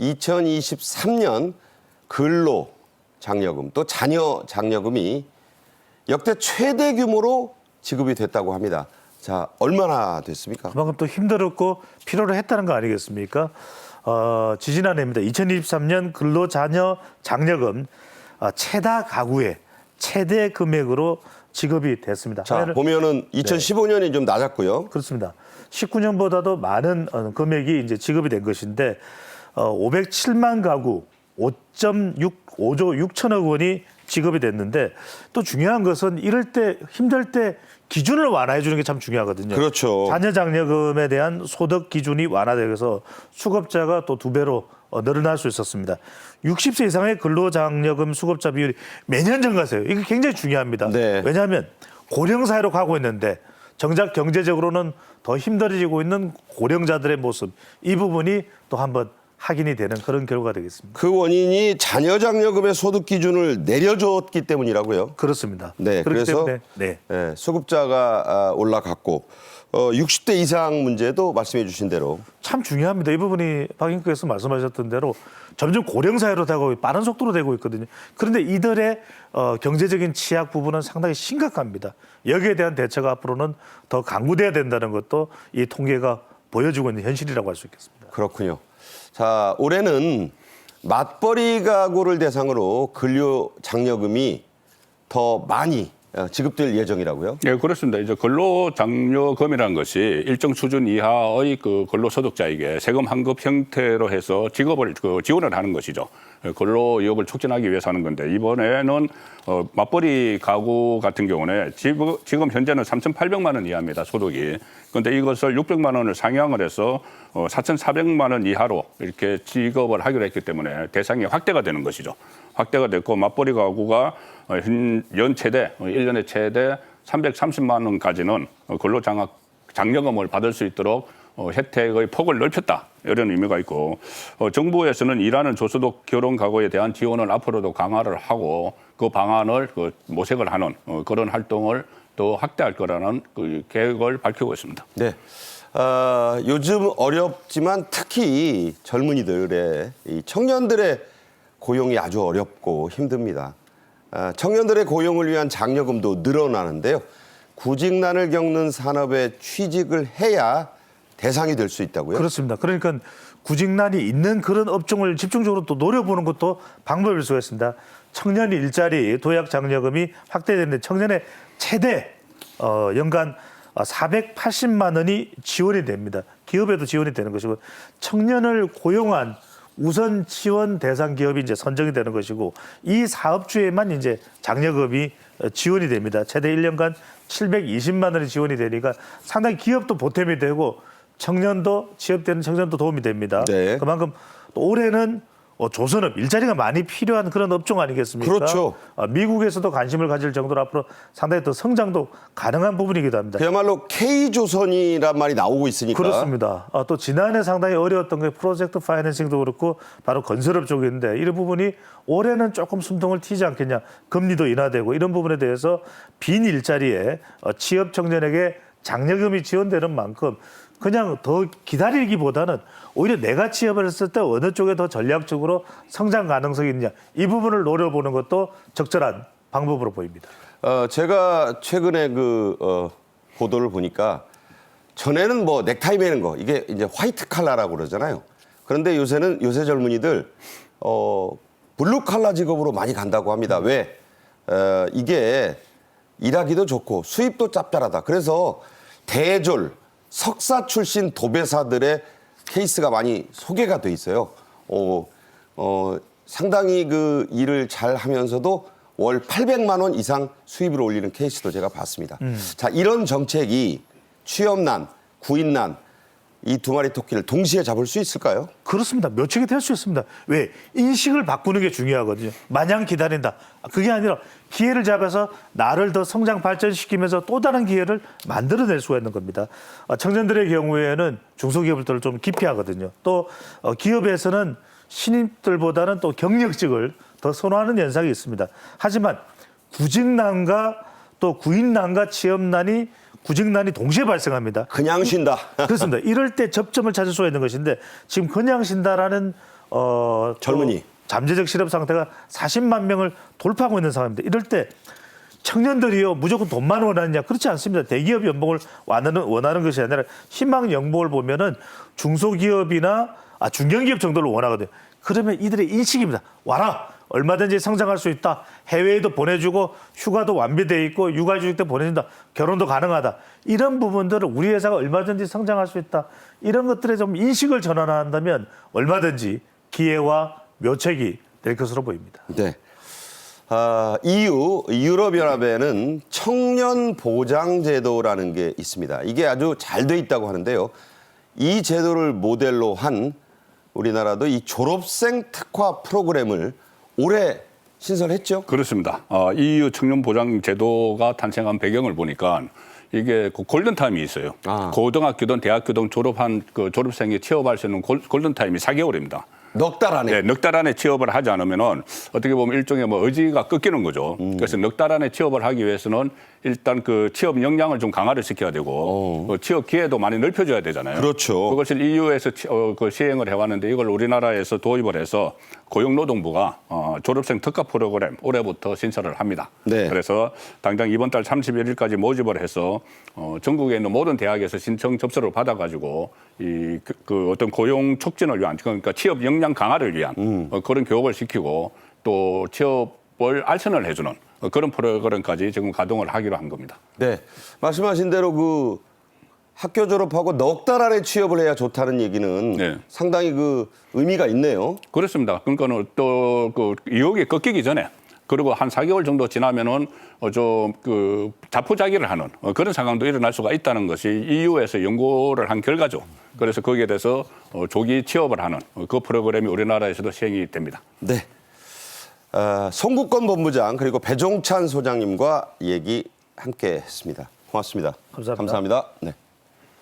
2023년 근로 장려금 또 자녀 장려금이 역대 최대 규모로 지급이 됐다고 합니다. 자, 얼마나 됐습니까? 그만큼 또 힘들었고 필요로 했다는 거 아니겠습니까? 지지난해입니다. 2023년 근로자녀 장려금 최다 가구의 최대 금액으로 지급이 됐습니다. 자, 보면은 2015년이 좀 낮았고요. 그렇습니다. 19년보다도 많은 금액이 이제 지급이 된 것인데 507만 가구 5조 6천억 원이 지급이 됐는데 또 중요한 것은 이럴 때 힘들 때 기준을 완화해 주는 게 참 중요하거든요. 그렇죠. 자녀 장려금에 대한 소득 기준이 완화되어서 수급자가 또 2배로 늘어날 수 있었습니다. 60세 이상의 근로장려금 수급자 비율이 매년 증가세요. 이게 굉장히 중요합니다. 네. 왜냐하면 고령 사회로 가고 있는데 정작 경제적으로는 더 힘들어지고 있는 고령자들의 모습, 이 부분이 또 한번 확인이 되는 그런 결과가 되겠습니다. 그 원인이 자녀 장려금의 소득 기준을 내려줬기 때문이라고요. 그렇습니다. 네, 그렇기 그래서 때문에 수급자가 올라갔고 60대 이상 문제도 말씀해 주신 대로 참 중요합니다. 이 부분이 박 앵커께서 말씀하셨던 대로 점점 고령 사회로 되고 빠른 속도로 되고 있거든요. 그런데 이들의 경제적인 취약 부분은 상당히 심각합니다. 여기에 대한 대처가 앞으로는 더 강구돼야 된다는 것도 이 통계가 보여주고 있는 현실이라고 할 수 있겠습니다. 그렇군요. 자, 올해는 맞벌이 가구를 대상으로 근로 장려금이 더 많이 지급될 예정이라고요? 네, 그렇습니다. 이제 근로장려금이라는 것이 일정 수준 이하의 그 근로소득자에게 세금 환급 형태로 해서 지급을 지원을 하는 것이죠. 근로의욕을 촉진하기 위해서 하는 건데 이번에는 맞벌이 가구 같은 경우는 지금 현재는 3,800만 원 이하입니다. 소득이. 그런데 이것을 600만 원을 상향을 해서 4,400만 원 이하로 이렇게 지급을 하기로 했기 때문에 대상이 확대가 되는 것이죠. 확대가 됐고 맞벌이 가구가 연 최대 1년에 최대 330만 원까지는 근로장려금을 받을 수 있도록 혜택의 폭을 넓혔다 이런 의미가 있고 정부에서는 일하는 저소득 결혼 가구에 대한 지원을 앞으로도 강화를 하고 그 방안을 모색을 하는 그런 활동을 또 확대할 거라는 그 계획을 밝히고 있습니다. 네. 요즘 어렵지만 특히 젊은이들의 이 청년들의 고용이 아주 어렵고 힘듭니다. 청년들의 고용을 위한 장려금도 늘어나는데요. 구직난을 겪는 산업에 취직을 해야 대상이 될 수 있다고요? 그렇습니다. 그러니까 구직난이 있는 그런 업종을 집중적으로 또 노려보는 것도 방법일 수가 있습니다. 청년 일자리 도약 장려금이 확대됐는데 청년의 최대 연간 480만 원이 지원이 됩니다. 기업에도 지원이 되는 것이고 청년을 고용한 우선 지원 대상 기업이 이제 선정이 되는 것이고 이 사업주에만 이제 장려금이 지원이 됩니다. 최대 1년간 720만 원이 지원이 되니까 상당히 기업도 보탬이 되고 청년도 취업되는 청년도 도움이 됩니다. 네. 그만큼 또 올해는 조선업 일자리가 많이 필요한 그런 업종 아니겠습니까? 그렇죠. 미국에서도 관심을 가질 정도로 앞으로 상당히 또 성장도 가능한 부분이기도 합니다. 그야말로 K조선이란 말이 나오고 있으니까. 그렇습니다. 또 지난해 상당히 어려웠던 게 프로젝트 파이낸싱도 그렇고 바로 건설업 쪽인데 이런 부분이 올해는 조금 숨통을 튀지 않겠냐. 금리도 인하되고 이런 부분에 대해서 빈 일자리에 취업 청년에게 장려금이 지원되는 만큼 그냥 더 기다리기보다는 오히려 내가 취업을 했을 때 어느 쪽에 더 전략적으로 성장 가능성이 있느냐 이 부분을 노려보는 것도 적절한 방법으로 보입니다. 제가 최근에 보도를 보니까 전에는 뭐 넥타이 매는 거 이게 이제 화이트 칼라라고 그러잖아요. 그런데 요새 젊은이들 블루 칼라 직업으로 많이 간다고 합니다. 왜? 이게 일하기도 좋고 수입도 짭짤하다. 그래서 대졸 석사 출신 도배사들의 케이스가 많이 소개가 돼 있어요. 상당히 그 일을 잘 하면서도 월 800만 원 이상 수입을 올리는 케이스도 제가 봤습니다. 자, 이런 정책이 취업난, 구인난 이 두 마리 토끼를 동시에 잡을 수 있을까요? 그렇습니다. 묘책이 될 수 있습니다. 왜? 인식을 바꾸는 게 중요하거든요. 마냥 기다린다. 그게 아니라 기회를 잡아서 나를 더 성장 발전시키면서 또 다른 기회를 만들어낼 수가 있는 겁니다. 청년들의 경우에는 중소기업들을 좀 기피 하거든요. 또 기업에서는 신입들보다는 또 경력직을 더 선호하는 현상이 있습니다. 하지만 구직난과 또 구인난과 취업난이 구직난이 동시에 발생합니다. 그냥 쉰다. 그렇습니다. 이럴 때 접점을 찾을 수가 있는 것인데 지금 그냥 쉰다라는 젊은이. 또 잠재적 실업 상태가 40만 명을 돌파하고 있는 상황입니다. 이럴 때 청년들이요 무조건 돈만 원하느냐 그렇지 않습니다. 대기업 연봉을 원하는 것이 아니라 희망 연봉을 보면은 중소기업이나 중견기업 정도를 원하거든요. 그러면 이들의 인식입니다. 와라 얼마든지 성장할 수 있다. 해외에도 보내주고 휴가도 완비돼 있고 육아휴직 때 보내준다. 결혼도 가능하다. 이런 부분들을 우리 회사가 얼마든지 성장할 수 있다. 이런 것들에 좀 인식을 전환한다면 얼마든지 기회와 묘책이 될 것으로 보입니다. 네. EU 유럽연합에는 청년 보장 제도라는 게 있습니다. 이게 아주 잘 돼 있다고 하는데요. 이 제도를 모델로 한 우리나라도 이 졸업생 특화 프로그램을 올해 신설했죠. 그렇습니다. EU 청년 보장 제도가 탄생한 배경을 보니까 이게 골든 타임이 있어요. 고등학교든 대학교든 졸업한 그 졸업생이 취업할 수 있는 골든 타임이 4개월입니다. 넉 달 안에. 네, 넉 달 안에 취업을 하지 않으면은 어떻게 보면 일종의 뭐 의지가 꺾이는 거죠. 그래서 넉 달 안에 취업을 하기 위해서는 일단 그 취업 역량을 좀 강화를 시켜야 되고 취업 기회도 많이 넓혀줘야 되잖아요. 그렇죠. 그것을 EU에서 그 시행을 해왔는데 이걸 우리나라에서 도입을 해서 고용노동부가 졸업생 특화 프로그램 올해부터 신설을 합니다. 네. 그래서 당장 이번 달 31일까지 모집을 해서 전국에 있는 모든 대학에서 신청 접수를 받아가지고 그 어떤 고용 촉진을 위한 그러니까 취업 역량 강화를 위한 그런 교육을 시키고 또 취업을 알선을 해주는 그런 프로그램까지 지금 가동을 하기로 한 겁니다. 네. 말씀하신 대로 그 학교 졸업하고 넉 달 안에 취업을 해야 좋다는 얘기는 네. 상당히 그 의미가 있네요. 그렇습니다. 그러니까는 또 그 유혹이 꺾이기 전에 그리고 한 4개월 정도 지나면은 좀 그 자포자기를 하는 그런 상황도 일어날 수가 있다는 것이 EU에서 연구를 한 결과죠. 그래서 거기에 대해서 조기 취업을 하는 그 프로그램이 우리나라에서도 시행이 됩니다. 네. 송국권 본부장 그리고 배종찬 소장님과 얘기 함께 했습니다. 고맙습니다. 감사합니다. 감사합니다. 네.